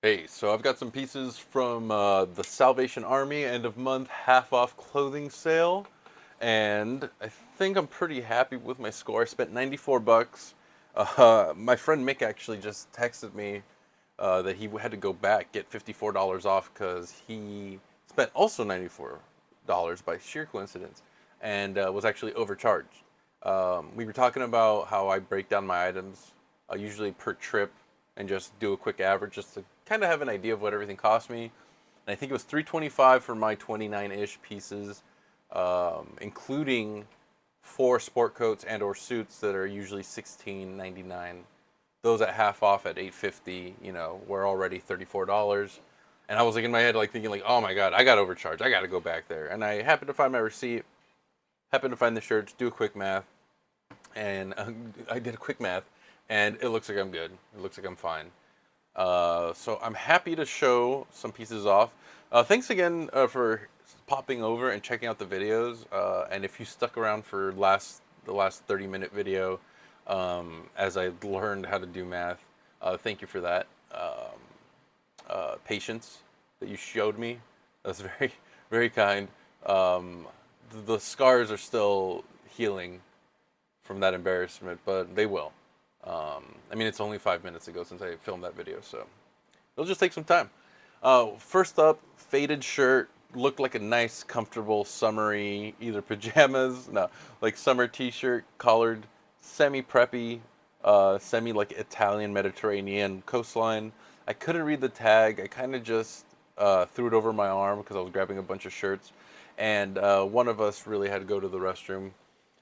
Hey, so I've got some pieces from the Salvation Army end of month half off clothing sale, and I think I'm pretty happy with my score. I spent 94 bucks. My friend Mick actually just texted me that he had to go back get $54 off because he spent also $94 by sheer coincidence and was actually overcharged. We were talking about how I break down my items usually per trip and just do a quick average just to kind of have an idea of what everything cost me. And I think it was 325 for my 29-ish pieces, including four sport coats and or suits that are usually 16.99. Those at half off at 8.50, were already $34. And I was like in my head like thinking like, "Oh my god, I got overcharged. I got to go back there." And I happened to find my receipt, happened to find the shirts, do a quick math, and I did a quick math, and it looks like I'm good. It looks like I'm fine. So I'm happy to show some pieces off. Thanks again for popping over and checking out the videos. And if you stuck around for the last 30-minute video, as I learned how to do math, thank you for that. Patience that you showed me. That's very, very kind. The scars are still healing from that embarrassment, but they will. I mean, it's only 5 minutes ago since I filmed that video, so it'll just take some time. First up, faded shirt. Looked like a nice, comfortable, summery, either pajamas, no, like summer t-shirt, collared, semi-preppy, semi like Italian Mediterranean coastline. I couldn't read the tag. I kind of just threw it over my arm because I was grabbing a bunch of shirts, and one of us really had to go to the restroom.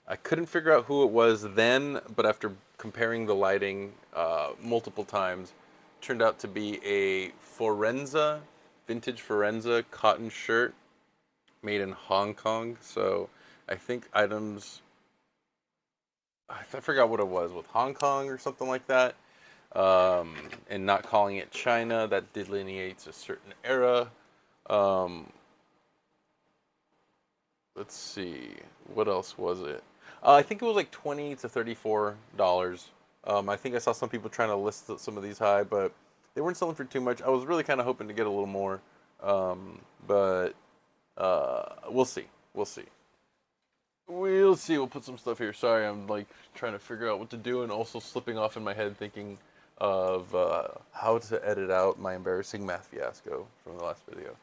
I couldn't figure out who it was then, but after comparing the lighting multiple times, turned out to be a vintage Forenza cotton shirt made in Hong Kong. So I think I forgot what it was, with Hong Kong or something like that. And not calling it China, that delineates a certain era. Um, let's see, what else was it? I think it was like $20 to $34. I think I saw some people trying to list some of these high, but they weren't selling for too much. I was really kind of hoping to get a little more, but we'll see. We'll see. We'll see. We'll put some stuff here. Sorry, I'm like trying to figure out what to do, and also slipping off in my head thinking of how to edit out my embarrassing math fiasco from the last video,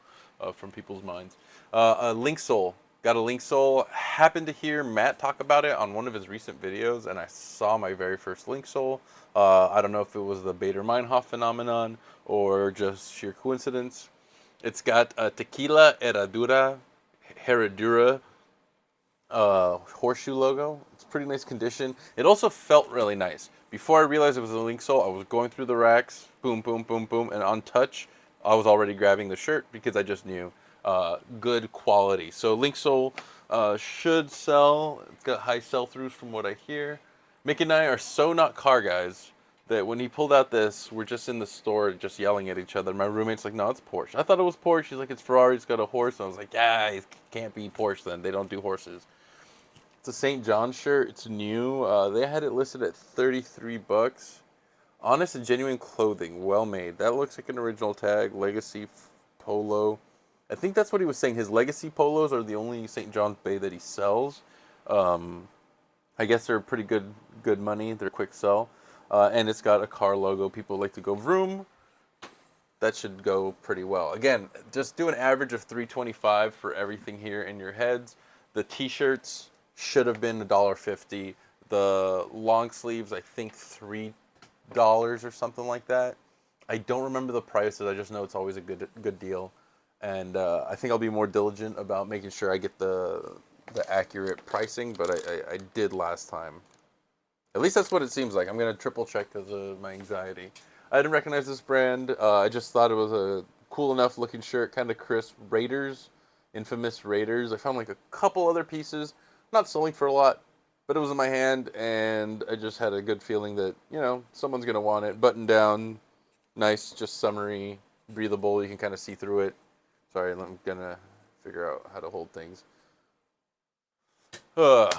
from people's minds. A link sole. Got a link sole. Happened to hear Matt talk about it on one of his recent videos, and I saw my very first link sole. I don't know if it was the Bader-Meinhof phenomenon or just sheer coincidence. It's got a Tequila Herradura horseshoe logo. It's pretty nice condition. It also felt really nice. Before I realized it was a link sole, I was going through the racks, boom, boom, boom, boom, and on touch, I was already grabbing the shirt because I just knew good quality. So link sole should sell. It's got high sell-throughs from what I hear. Mick and I are so not car guys that when he pulled out this, we're just in the store just yelling at each other. My roommate's like, "No, it's Porsche." I thought it was Porsche. She's like, "It's Ferrari. It's got a horse." And I was like, "Yeah, it can't be Porsche then. They don't do horses." It's a St. John shirt. It's new. They had it listed at 33 bucks. Honest and genuine clothing, well made. That looks like an original tag. Legacy polo. I think that's what he was saying. His legacy polos are the only St. John's Bay that he sells. Um, I guess they're pretty good money. They're quick sell. And it's got a car logo. People like to go vroom. That should go pretty well. Again, just do an average of 325 for everything here in your heads. The t-shirts should have been $1.50. The long sleeves, I think $3 or something like that. I don't remember the prices. I just know it's always a good deal, and I think I'll be more diligent about making sure I get the accurate pricing. But I did last time. At least that's what it seems like. I'm gonna triple check because of my anxiety. I didn't recognize this brand. I just thought it was a cool enough looking shirt, kind of crisp. Raiders, infamous Raiders. I found like a couple other pieces, not selling for a lot, but it was in my hand, and I just had a good feeling that someone's gonna want it. Button down, nice, just summery, breathable. You can kind of see through it. Sorry, I'm gonna figure out how to hold things. So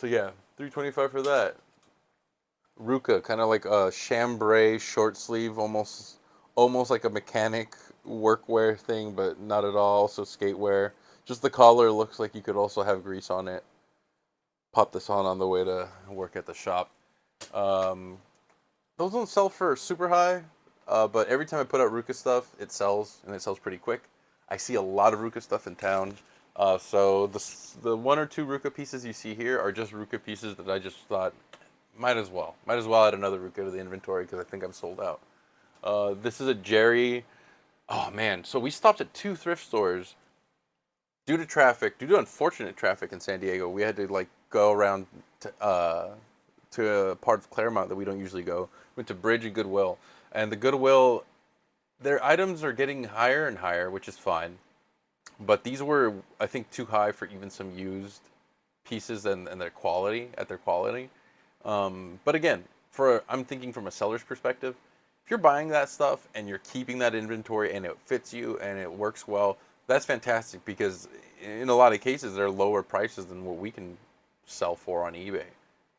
yeah, 325 for that. Ruka, kind of like a chambray short sleeve, almost like a mechanic workwear thing, but not at all. Also skatewear. Just the collar looks like you could also have grease on it. Pop this on the way to work at the shop. Um, those don't sell for super high, but every time I put out Ruka stuff, it sells, and it sells pretty quick. I see a lot of Ruka stuff in town. So the one or two Ruka pieces you see here are just Ruka pieces that I just thought might as well add another Ruka to the inventory because I think I'm sold out. This is a Jerry. Oh man, so we stopped at two thrift stores due to traffic, due to unfortunate traffic in San Diego. We had to like go around to a part of Claremont that we don't usually go. Went to Bridge and Goodwill, and the Goodwill, their items are getting higher and higher, which is fine. But these were, I think, too high for even some used pieces and their quality. But again, I'm thinking from a seller's perspective. If you're buying that stuff and you're keeping that inventory and it fits you and it works well, that's fantastic because in a lot of cases they're lower prices than what we can sell for on eBay.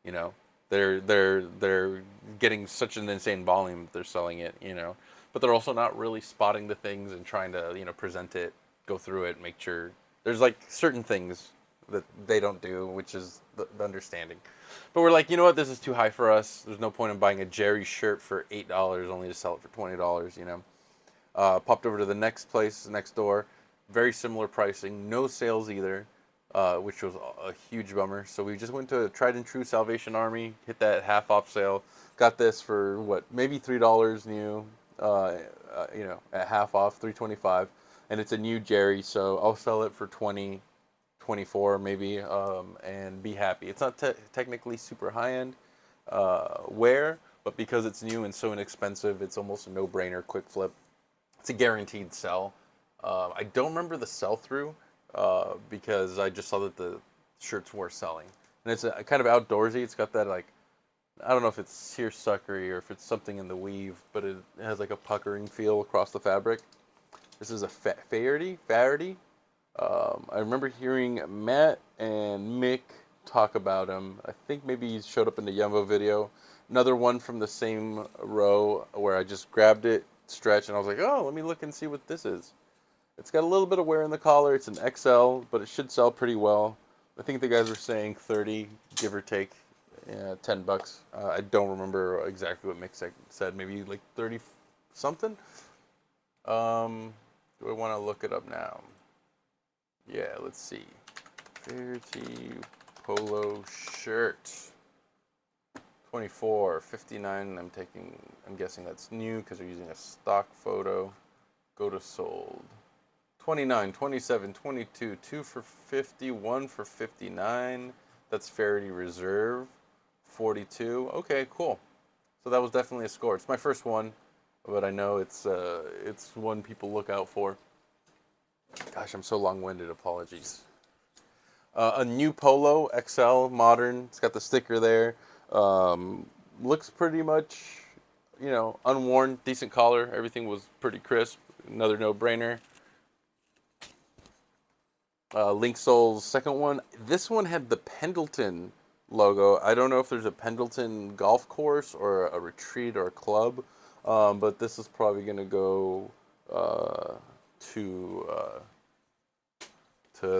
You know, they're getting such an insane volume that they're selling it. You know, but they're also not really spotting the things and trying to present it, go through it, make sure there's like certain things that they don't do, which is the understanding. But we're like, you know what, this is too high for us. There's no point in buying a Jerry shirt for $8 only to sell it for $20. Popped over to the next place next door, very similar pricing, no sales either, which was a huge bummer. So we just went to Tried and True Salvation Army, hit that half off sale, got this for what, maybe $3 new, at half off, 325, and it's a new Jerry, so I'll sell it for 20, 24 maybe, and be happy. It's not technically super high end wear, but because it's new and so inexpensive, it's almost a no brainer. Quick flip. It's a guaranteed sell. I don't remember the sell through because I just saw that the shirts were selling, and it's a kind of outdoorsy. It's got that like, I don't know if it's seersuckery or if it's something in the weave, but it has like a puckering feel across the fabric. This is a Faherty. I remember hearing Matt and Mick talk about him. I think maybe he showed up in the Yumbo video. Another one from the same row where I just grabbed it, stretched, and I was like, oh, let me look and see what this is. It's got a little bit of wear in the collar. It's an XL, but it should sell pretty well. I think the guys were saying 30, give or take, $10. I don't remember exactly what Mick said. Maybe like 30 something. Do I want to look it up now? Yeah, let's see. Faherty polo shirt. 24.59. I'm guessing that's new because they're using a stock photo. Go to sold. 29, 27, 22, 2 for 50, 1 for 59. That's Faherty Reserve. 42. Okay, cool. So that was definitely a score. It's my first one, but I know it's one people look out for. Gosh, I'm so long-winded. Apologies. A new Polo XL modern. It's got the sticker there. Looks pretty much, unworn. Decent collar. Everything was pretty crisp. Another no-brainer. Link Soul's second one. This one had the Pendleton logo. I don't know if there's a Pendleton golf course or a retreat or a club, but this is probably going to go to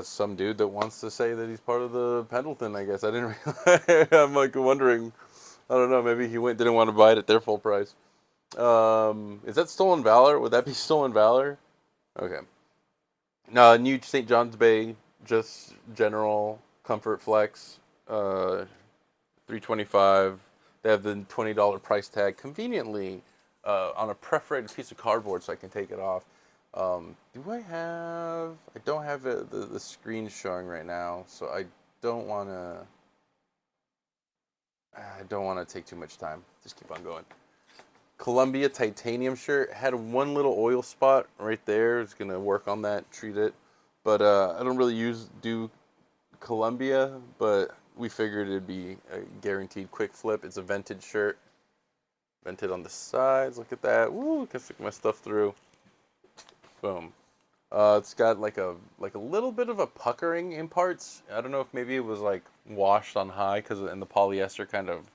some dude that wants to say that he's part of the Pendleton, I guess. I didn't realize. I'm like wondering. I don't know. Maybe he didn't want to buy it at their full price. Is that Stolen Valor? Would that be Stolen Valor? Okay. No, new St. John's Bay, just general comfort flex, 325. They have the $20 price tag conveniently on a perforated piece of cardboard, so I can take it off. Do I have? I don't have the screen showing right now, so I don't want to. I don't want to take too much time. Just keep on going. Columbia titanium shirt had one little oil spot right there. It's gonna work on that, treat it. But I don't really do Columbia, but we figured it'd be a guaranteed quick flip. It's a vented shirt, vented on the sides. Look at that. Woo! Can stick my stuff through. Boom. It's got like a little bit of a puckering in parts. I don't know if maybe it was like washed on high and the polyester kind of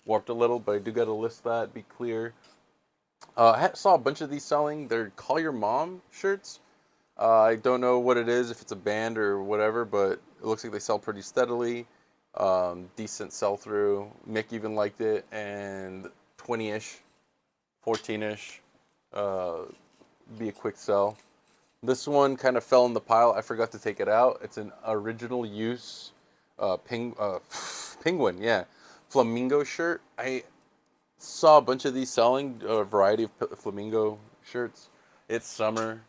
warped a little, but I do got to list that, be clear. I saw a bunch of these selling. They're Call Your Mom shirts. I don't know what it is, if it's a band or whatever, but it looks like they sell pretty steadily. Decent sell through. Mick even liked it, and 20-ish, 14-ish. Uh, be a quick sell. This one kind of fell in the pile. I forgot to take it out. It's an original use penguin, yeah, flamingo shirt. I saw a bunch of these selling, a variety of flamingo shirts. It's summer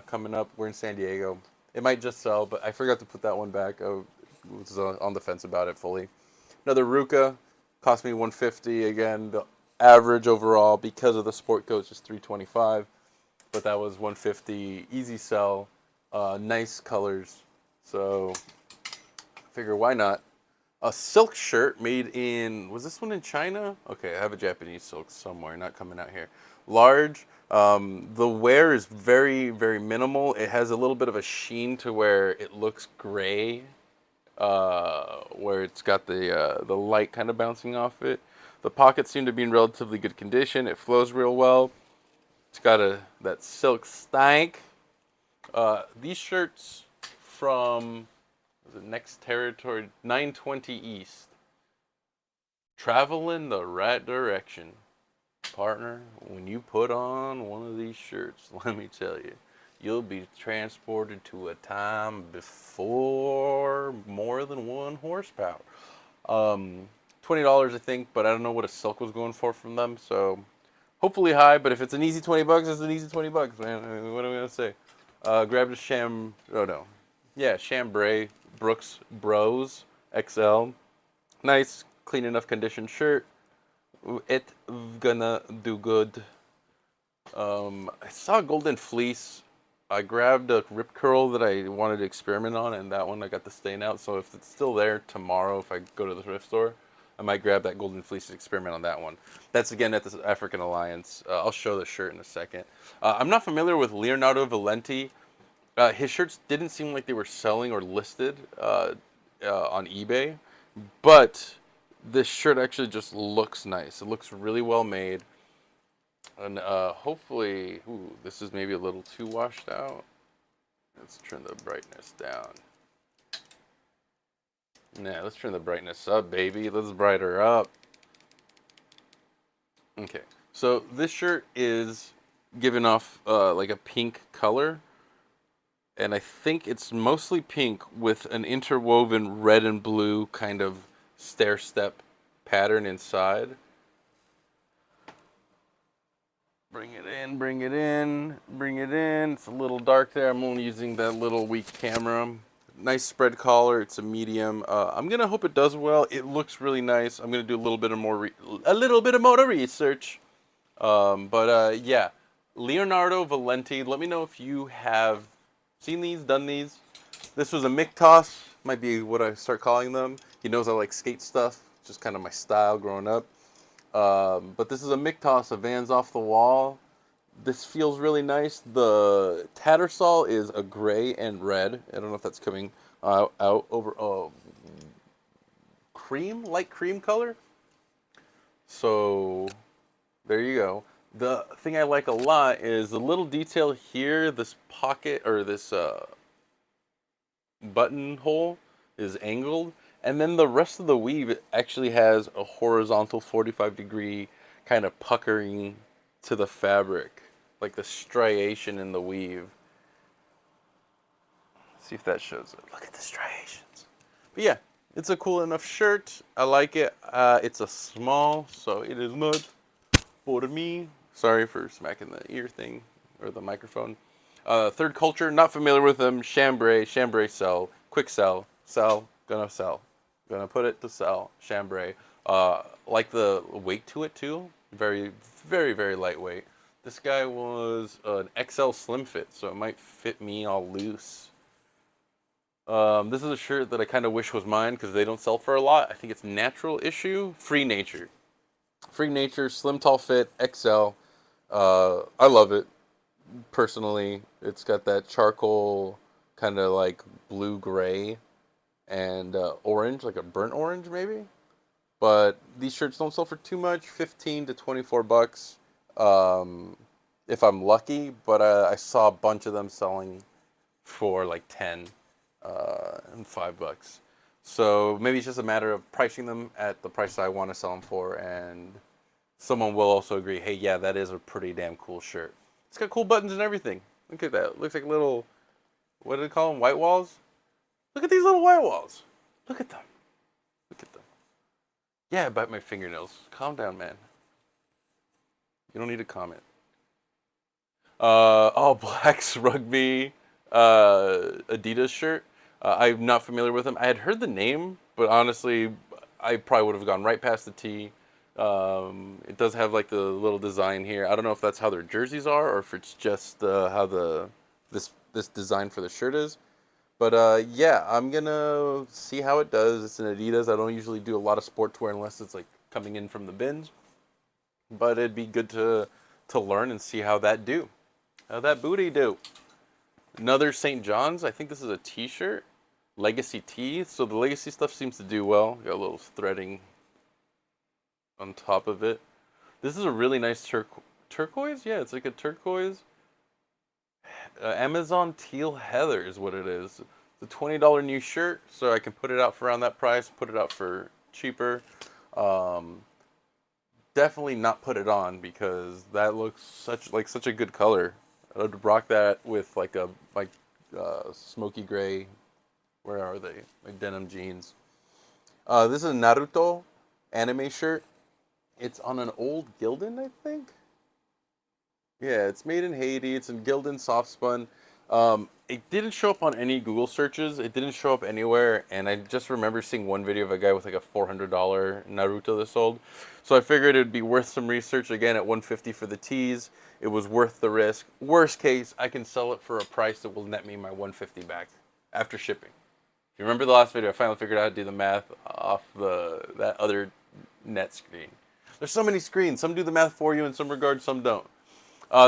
coming up. We're in San Diego. It might just sell, but I forgot to put that one back. I was on the fence about it fully. Another Ruka cost me 150. Again, the average overall because of the sport coats is 325, but that was 150. Easy sell, nice colors. So figure why not? A silk shirt made in, was this one in China? Okay, I have a Japanese silk somewhere, not coming out here. Large. The wear is very, very minimal. It has a little bit of a sheen to where it looks gray, where it's got the light kind of bouncing off it. The pockets seem to be in relatively good condition. It flows real well. It's got that silk stank. These shirts from the next territory, 920 East. Traveling the right direction. Partner, when you put on one of these shirts, let me tell you, you'll be transported to a time before more than 1 horsepower. $20, I think, but I don't know what a silk was going for from them, so hopefully high, but if it's an easy 20 bucks, it's an easy 20 bucks, man. I mean, what am I going to say? Grabbed a oh no. Yeah, chambray Brooks Bros XL. Nice, clean enough condition shirt. It gonna do good. I saw a golden fleece. I grabbed a rip curl that I wanted to experiment on, and that one I got the stain out. So if it's still there tomorrow, if I go to the thrift store, I might grab that golden fleece and experiment on that one. That's again at the African Alliance. I'll show the shirt in a second. I'm not familiar with Leonardo Valenti. His shirts didn't seem like they were selling or listed on eBay, but this shirt actually just looks nice. It looks really well made, and hopefully, ooh, this is maybe a little too washed out. Let's turn the brightness down. Nah, let's turn the brightness up, baby. Let's brighten her up. Okay, so this shirt is giving off like a pink color, and I think it's mostly pink with an interwoven red and blue kind of stair step pattern inside. Bring it in, bring it in, bring it in. It's a little dark there. I'm only using that little weak camera. Nice spread collar. It's a medium. I'm gonna hope it does well. It looks really nice. I'm gonna do a little bit of more research. Yeah, Leonardo Valenti. Let me know if you have seen these, done these. This was a Mick toss. Might be what I start calling them. He knows I like skate stuff. Just kind of my style growing up. But this is a Mick toss, a Vans off the wall. This feels really nice. The Tattersall is a gray and red. I don't know if that's coming out over light cream color. So there you go. The thing I like a lot is the little detail here. This pocket or this buttonhole is angled, and then the rest of the weave actually has a horizontal 45-degree kind of puckering to the fabric, like the striation in the weave. Let's see if that shows it. Look at the striations. But yeah, it's a cool enough shirt. I like it. It's a small, so it is not for me. Sorry for smacking the ear thing or the microphone. Third Culture, not familiar with them. Chambray sell, quick sell, gonna sell, gonna put it to sell. Chambray, like the weight to it too, very, very, very lightweight. This guy was an XL slim fit, so it might fit me all loose. This is a shirt that I kind of wish was mine because they don't sell for a lot. I think it's Natural Issue, Free Nature, slim tall fit, XL. I love it. Personally, it's got that charcoal kind of like blue gray and orange, like a burnt orange maybe. But these shirts don't sell for too much, 15 to 24 bucks. if I'm lucky. But I saw a bunch of them selling for like 10 and $5. So maybe it's just a matter of pricing them at the price I want to sell them for, and someone will also agree, hey, yeah, that is a pretty damn cool shirt. It's got cool buttons and everything. Look at that. It looks like little, what do they call them? White walls? Look at these little white walls. Look at them. Look at them. Yeah, I bite my fingernails. Calm down, man. You don't need to comment. Oh, Black's rugby Adidas shirt. I'm not familiar with them. I had heard the name, but honestly, I probably would have gone right past the T. It does have like the little design here. I don't know if that's how their jerseys are, or if it's just how this design for the shirt is. But yeah, I'm gonna see how it does. It's an Adidas. I don't usually do a lot of sportswear unless it's like coming in from the bins. But it'd be good to learn and see how that do. How that booty do. Another St. John's. I think this is a T-shirt. Legacy tee. So the Legacy stuff seems to do well. Got a little threading on top of it. This is a really nice turquoise. Yeah, it's like a turquoise. Amazon teal heather is what it is. It's a $20 new shirt, so I can put it out for around that price. Put it out for cheaper. Definitely not put it on because that looks such a good color. I'd rock that with like a smoky gray. Where are they? Like denim jeans. This is a Naruto anime shirt. It's on an old Gildan, I think. Yeah, it's made in Haiti. It's in Gildan soft spun. It didn't show up on any Google searches. It didn't show up anywhere, and I just remember seeing one video of a guy with like a $400 Naruto that sold. So I figured it would be worth some research. Again, at 150 for the tees, it was worth the risk. Worst case, I can sell it for a price that will net me my 150 back after shipping. If you remember the last video, I finally figured out how to do the math off that other net screen. There's so many screens. Some do the math for you in some regards, some don't.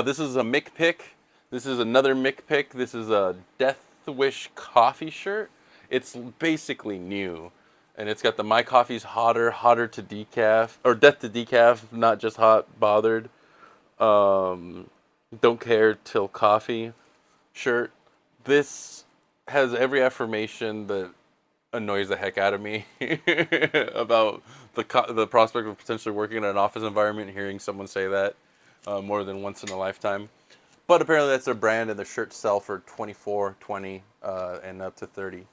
This is a Mick pick. This is another Mick pick. This is a Death Wish coffee shirt. It's basically new. And it's got the My Coffee's hotter to decaf, or death to decaf, not just hot, bothered. Don't care till coffee shirt. This has every affirmation that annoys the heck out of me about the prospect of potentially working in an office environment and hearing someone say that more than once in a lifetime. But apparently that's their brand, and the shirts sell for $24, $20, and up to $30.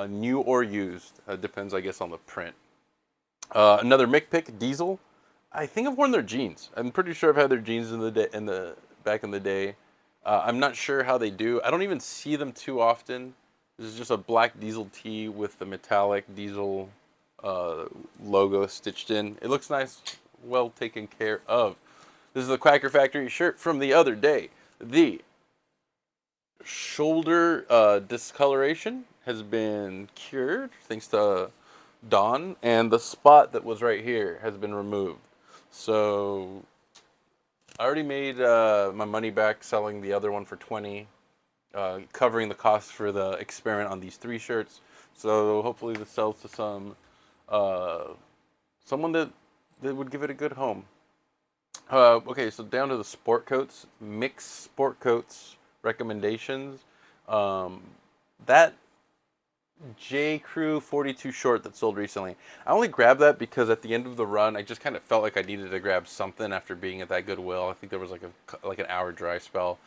New or used. Depends, I guess, on the print. Another Mick pick, Diesel. I think I've worn their jeans. I'm pretty sure I've had their jeans back in the day. I'm not sure how they do. I don't even see them too often. This is just a black Diesel tee with the metallic Diesel logo stitched in. It looks nice, well taken care of. This is the Quacker Factory shirt from the other day. The shoulder discoloration has been cured thanks to Dawn, and the spot that was right here has been removed. So I already made my money back selling the other one for $20, covering the cost for the experiment on these 3 shirts. So hopefully this sells to someone that would give it a good home. Okay, so down to the sport coats, mixed sport coats recommendations. That J. Crew 42 short that sold recently. I only grabbed that because at the end of the run, I just kind of felt like I needed to grab something after being at that Goodwill. I think there was like an hour dry spell,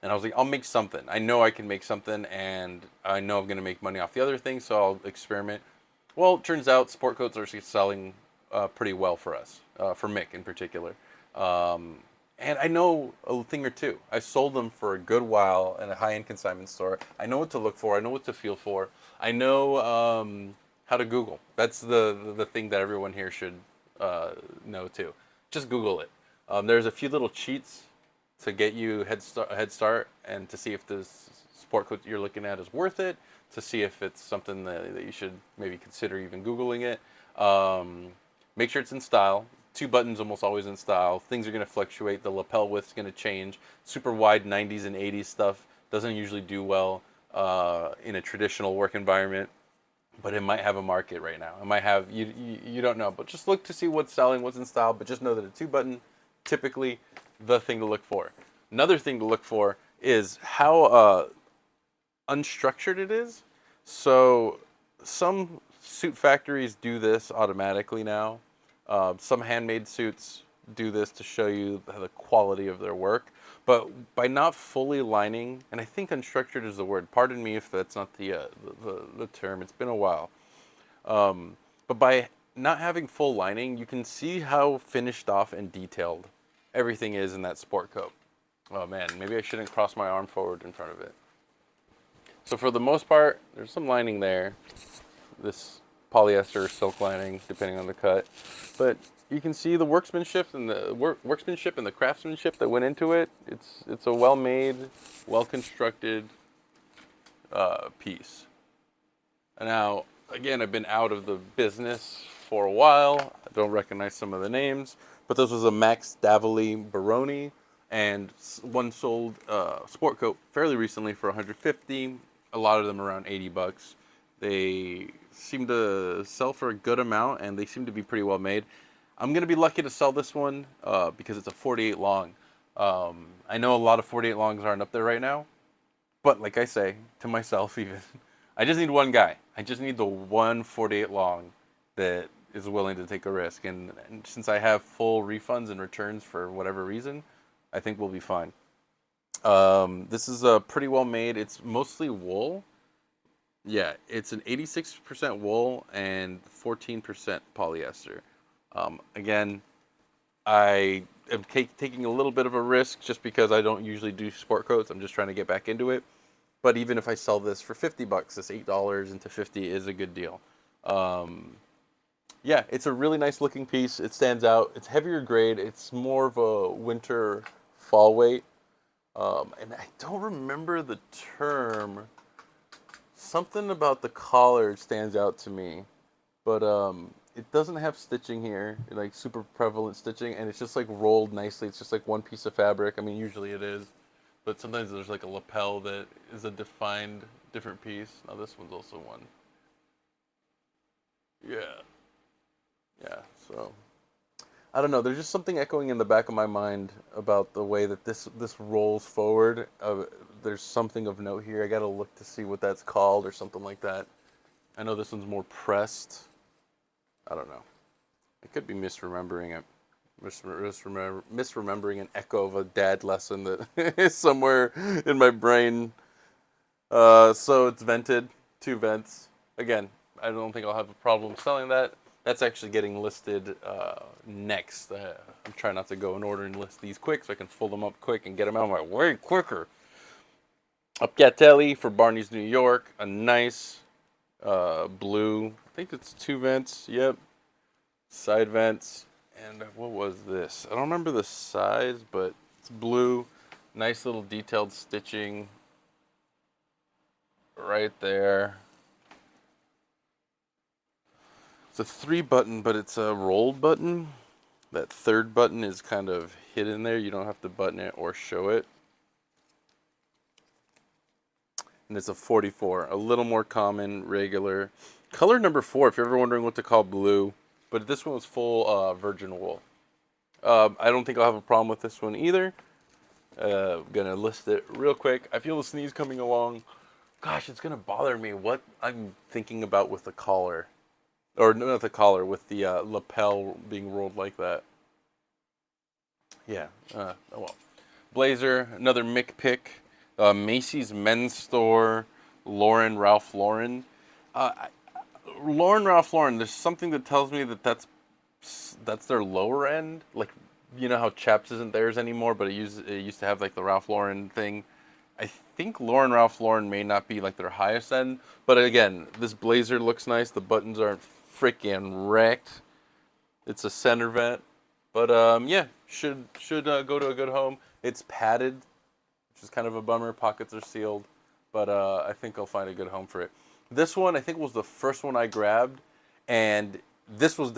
and I was like, I'll make something. I know I can make something, and I know I'm gonna make money off the other thing, so I'll experiment. Well, it turns out sport coats are selling pretty well for us, for Mick in particular. And I know a thing or two. I sold them for a good while in a high-end consignment store. I know what to look for. I know what to feel for. I know how to Google. That's the thing that everyone here should know too. Just Google it. There's a few little cheats to get you a head start and to see if this sport coat you're looking at is worth it, to see if it's something that you should maybe consider even Googling it. Make sure it's in style. 2 buttons almost always in style. Things are going to fluctuate. The lapel width's going to change. Super wide 90s and 80s stuff doesn't usually do well in a traditional work environment, but it might have a market right now. It might have, you don't know, but just look to see what's selling, what's in style, but just know that a 2-button typically the thing to look for. Another thing to look for is how unstructured it is. So some suit factories do this automatically now. Some handmade suits do this to show you the quality of their work. But by not fully lining, and I think unstructured is the word. Pardon me if that's not the term. It's been a while. But by not having full lining, you can see how finished off and detailed everything is in that sport coat. Oh man, maybe I shouldn't cross my arm forward in front of it. So for the most part, there's some lining there. This polyester or silk lining, depending on the cut. But you can see the workmanship and the craftsmanship that went into it. It's a well-made, well-constructed piece. And now, again, I've been out of the business for a while. I don't recognize some of the names, but this was a Max Davoli Baroni, and one sold sport coat fairly recently for 150. A lot of them around 80 bucks. They seem to sell for a good amount, and they seem to be pretty well made. I'm going to be lucky to sell this one because it's a 48 long. I know a lot of 48 longs aren't up there right now, but like I say to myself even, I just need one guy. I just need the one 48 long that is willing to take a risk. And since I have full refunds and returns for whatever reason, I think we'll be fine. This is pretty well made. It's mostly wool. Yeah, it's an 86% wool and 14% polyester. Again, I am taking a little bit of a risk just because I don't usually do sport coats. I'm just trying to get back into it. But even if I sell this for 50 bucks, this $8 into 50 is a good deal. Yeah, it's a really nice looking piece. It stands out. It's heavier grade. It's more of a winter fall weight. And I don't remember the term. Something about the collar stands out to me, but it doesn't have stitching here, like super prevalent stitching, and it's just like rolled nicely. It's just like one piece of fabric. I mean, usually it is, but sometimes there's like a lapel that is a defined different piece. Now this one's also one. Yeah, yeah. So I don't know. There's just something echoing in the back of my mind about the way that this rolls forward. There's something of note here. I gotta look to see what that's called or something like that. I know this one's more pressed. I don't know. I could be misremembering it. Misremembering an echo of a dad lesson that is somewhere in my brain. So it's vented, 2 vents. Again, I don't think I'll have a problem selling that. That's actually getting listed next. I'm trying not to go in order and list these quick so I can pull them up quick and get them out of my way quicker. Upcatelli for Barney's New York. A nice blue. I think it's 2 vents. Yep. Side vents. And what was this? I don't remember the size, but it's blue. Nice little detailed stitching right there. It's a 3 button, but it's a rolled button. That 3rd button is kind of hidden there. You don't have to button it or show it. And it's a 44, a little more common, regular. Color number 4, if you're ever wondering what to call blue, but this one was full virgin wool. I don't think I'll have a problem with this one either. Gonna list it real quick. I feel the sneeze coming along. Gosh, it's gonna bother me what I'm thinking about with the collar. Or no, not the collar, with the lapel being rolled like that. Yeah, oh well. Blazer, another Mick pick. Macy's Men's Store, Ralph Lauren. Uh, Ralph Lauren, there's something that tells me that that's their lower end. Like, you know how Chaps isn't theirs anymore, but it used to have like the Ralph Lauren thing. I think Ralph Lauren may not be like their highest end, but again, this blazer looks nice. The buttons aren't freaking wrecked. It's a center vent, but yeah, should go to a good home. It's padded, which is kind of a bummer. Pockets are sealed, but I think I'll find a good home for it. This one, I think, was the first one I grabbed, and this one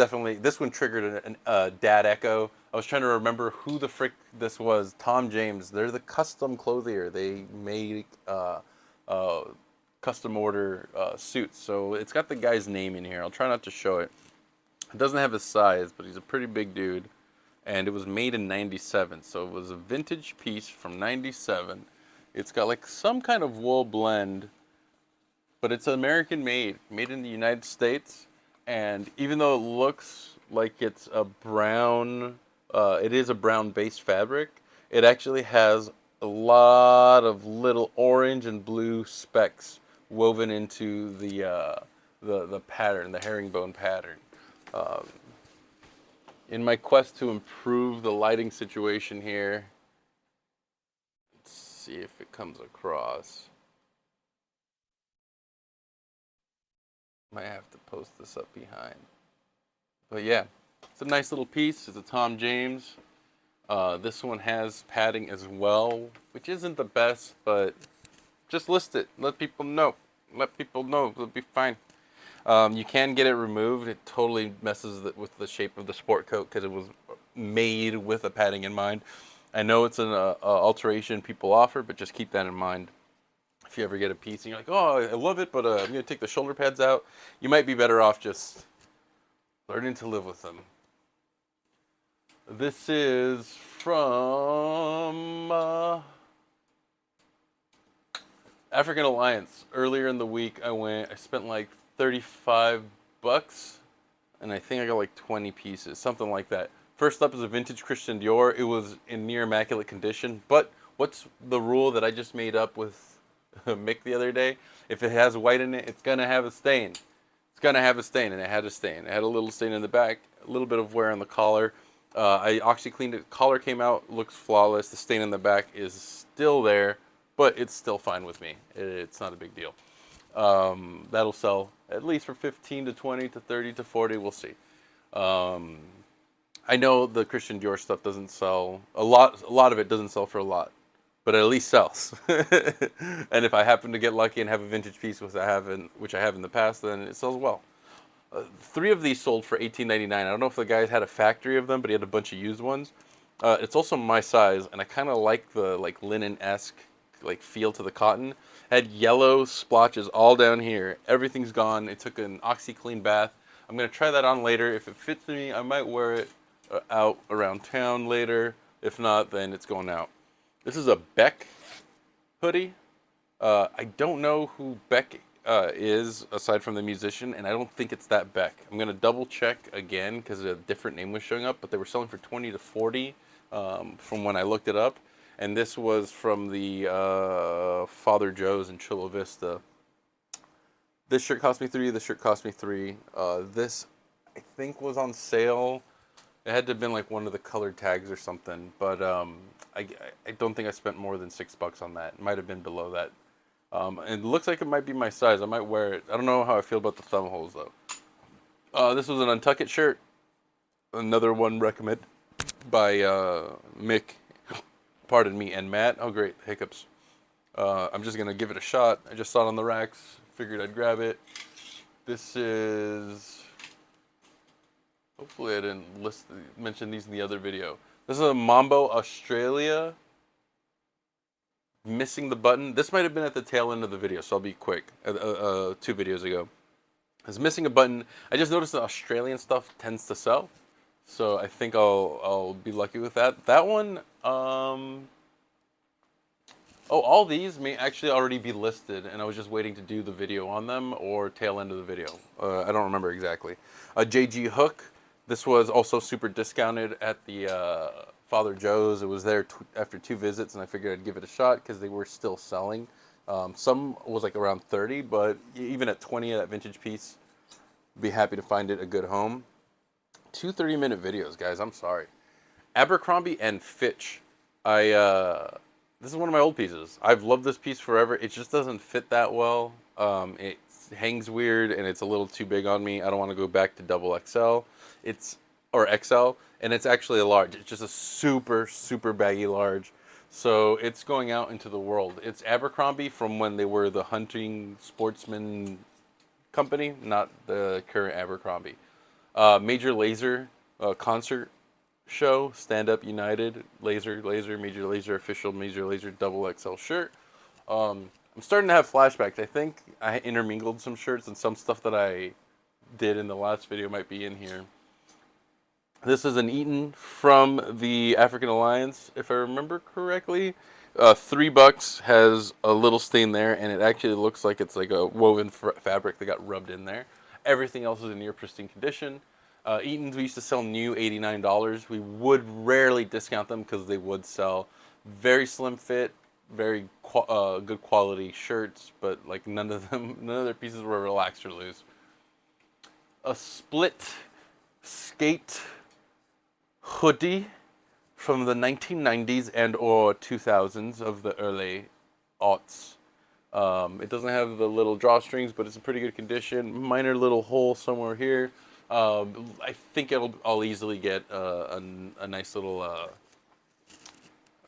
triggered a dad echo. I was trying to remember who the frick this was. Tom James. They're the custom clothier. They make custom order suits. So it's got the guy's name in here. I'll try not to show it. It doesn't have his size, but he's a pretty big dude. and it was made in '97. So it was a vintage piece from '97. It's got like some kind of wool blend, but it's American made in the United States. And even though it looks like it's a brown, it is a brown base fabric. It actually has a lot of little orange and blue specks woven into the pattern, the herringbone pattern. Um, in my quest to improve the lighting situation here, let's see if it comes across. Might have to post this up behind. But yeah, it's a nice little piece. It's a Tom James. This one has padding as well, which isn't the best, but just list it. Let people know. Let people know. It'll be fine. You can get it removed. It totally messes with the shape of the sport coat because it was made with a padding in mind. I know it's an alteration people offer, but just keep that in mind. If you ever get a piece and you're like, oh, I love it, but I'm going to take the shoulder pads out, you might be better off just learning to live with them. This is from African Alliance. Earlier in the week, I spent like 35 bucks, and I think I got like 20 pieces, something like that. First up is a vintage Christian Dior. It was in near immaculate condition, but what's the rule that I just made up with Mick the other day? If it has white in it, it's gonna have a stain. It's gonna have a stain, and it had a stain. It had a little stain in the back, a little bit of wear on the collar. I actually cleaned it. Collar came out, looks flawless. The stain in the back is still there, but it's still fine with me. It's not a big deal. That'll sell at least for 15 to 20 to 30 to 40. We'll see. I know the Christian Dior stuff doesn't sell a lot. A lot of it doesn't sell for a lot, but it at least sells. And if I happen to get lucky and have a vintage piece, which I have in the past, then it sells well. 3 of these sold for $18.99. I don't know if the guy had a factory of them, but he had a bunch of used ones. It's also my size, and I kind of like the linen-esque feel to the cotton. Had yellow splotches all down here. Everything's gone. It took an OxiClean bath. I'm gonna try that on later. If it fits me, I might wear it out around town later. If not, then it's going out. This is a Beck hoodie. I don't know who Beck is aside from the musician, and I don't think it's that Beck. I'm gonna double check again because a different name was showing up, but they were selling for 20 to 40 from when I looked it up. And this was from the Father Joe's in Chula Vista. This shirt cost me 3. This shirt cost me 3. This I think was on sale. It had to have been like one of the colored tags or something, but I don't think I spent more than $6 on that. It might have been below that. It looks like it might be my size. I might wear it. I don't know how I feel about the thumb holes though. This was an Untuck It shirt. Another one recommended by Mick, pardon me, and Matt. Oh great, hiccups. I'm just gonna give it a shot. I just saw it on the racks. Figured I'd grab it. This is. Hopefully I didn't mention these in the other video. This is a Mambo Australia. Missing the button. This might have been at the tail end of the video, so I'll be quick. 2 videos ago. I was missing a button. I just noticed that Australian stuff tends to sell, so I think I'll be lucky with that. That one. Oh, all these may actually already be listed, and I was just waiting to do the video on them or tail end of the video. I don't remember exactly. JG Hook. This was also super discounted at the Father Joe's. It was there after 2 visits, and I figured I'd give it a shot because they were still selling. Some was like around 30, but even at 20 of that vintage piece, be happy to find it a good home. 2 30-minute videos, guys. I'm sorry. Abercrombie and Fitch. This is one of my old pieces. I've loved this piece forever. It just doesn't fit that well. It hangs weird, and it's a little too big on me. I don't want to go back to double XL. Or XL, and it's actually a large. It's just a super, super baggy large. So it's going out into the world. It's Abercrombie from when they were the hunting sportsman company, not the current Abercrombie. Major Lazer concert show, Stand Up United, Major Lazer official Major Lazer double XL shirt. I'm starting to have flashbacks. I think I intermingled some shirts, and some stuff that I did in the last video might be in here. This is an Eaton from the African Alliance, if I remember correctly. $3 has a little stain there, and it actually looks like it's like a woven fabric that got rubbed in there. Everything else is in near pristine condition. Eaton's we used to sell new $89. We would rarely discount them because they would sell very slim fit, very good quality shirts, but like none of their pieces were relaxed or loose. A split skate hoodie from the 1990s and or 2000s of the early aughts. It doesn't have the little drawstrings, but it's in pretty good condition. Minor little hole somewhere here. I think I'll easily get a nice little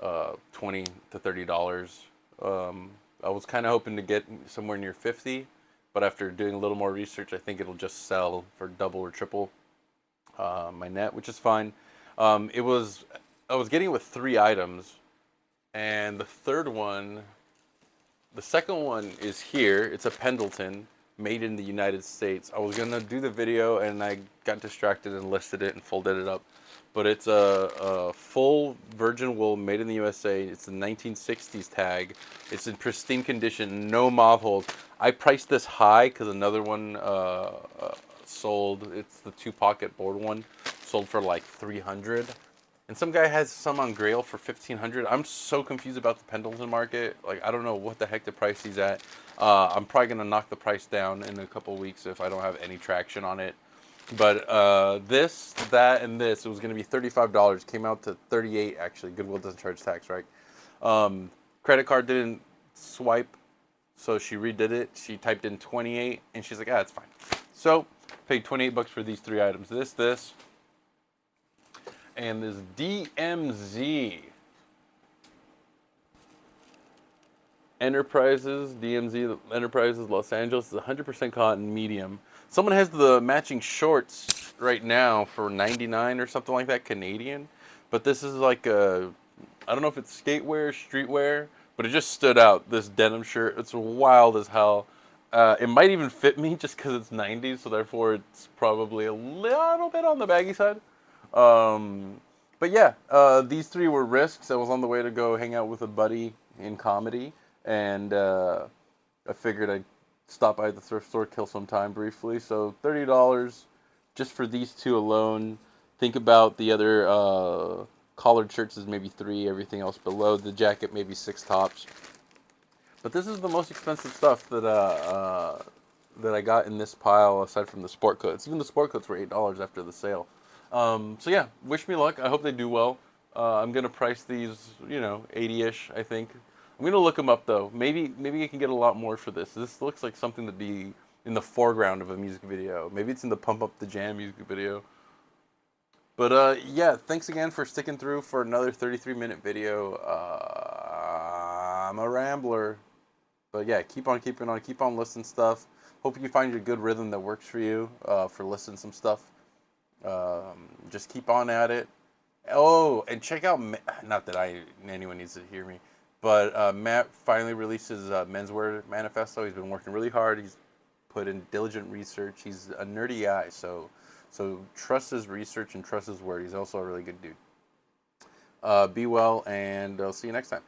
$20 to $30. I was kind of hoping to get somewhere near 50, but after doing a little more research, I think it'll just sell for double or triple my net, which is fine. I was getting it with 3 items, and the second one is here. It's a Pendleton, made in the United States. I was gonna do the video, and I got distracted and listed it and folded it up. But it's a full virgin wool, made in the USA. It's a 1960s tag. It's in pristine condition, no moth holes. I priced this high because another one sold. It's the 2-pocket board one, sold for like $300. And some guy has some on Grail for $1,500. I'm so confused about the Pendleton market. Like, I don't know what the heck the price he's at. I'm probably gonna knock the price down in a couple weeks if I don't have any traction on it. But this, that, and this, it was gonna be $35. Came out to $38 actually. Goodwill doesn't charge tax, right? Credit card didn't swipe, so she redid it. She typed in 28, and she's like, ah, it's fine. So paid $28 for these 3 items. This, and this DMZ DMZ Enterprises Los Angeles is 100% cotton medium. Someone has the matching shorts right now for 99 or something like that Canadian, but this is like I don't know if it's skatewear, streetwear, but it just stood out. This denim shirt, it's wild as hell. It might even fit me just because it's 90s, so therefore it's probably a little bit on the baggy side. But yeah, these 3 were risks. I was on the way to go hang out with a buddy in comedy, and I figured I'd stop by the thrift store, kill some time briefly. So $30 just for these 2 alone. Think about the other collared shirts is maybe 3, everything else below. The jacket maybe 6 tops. But this is the most expensive stuff that I got in this pile aside from the sport coats. Even the sport coats were $8 after the sale. So yeah, wish me luck. I hope they do well. I'm gonna price these, 80-ish, I think. I'm gonna look them up though. Maybe I can get a lot more for this. This looks like something to be in the foreground of a music video. Maybe it's in the Pump Up the Jam music video. But yeah, thanks again for sticking through for another 33-minute video. I'm a rambler, but yeah, keep on keeping on, keep on listening stuff. Hope you find your good rhythm that works for you for listening some stuff. Just keep on at it. Oh, and check out, not that anyone needs to hear me, but Matt finally released his menswear manifesto. He's been working really hard. He's put in diligent research. He's a nerdy guy, so trust his research and trust his word. He's also a really good dude. Be well, and I'll see you next time.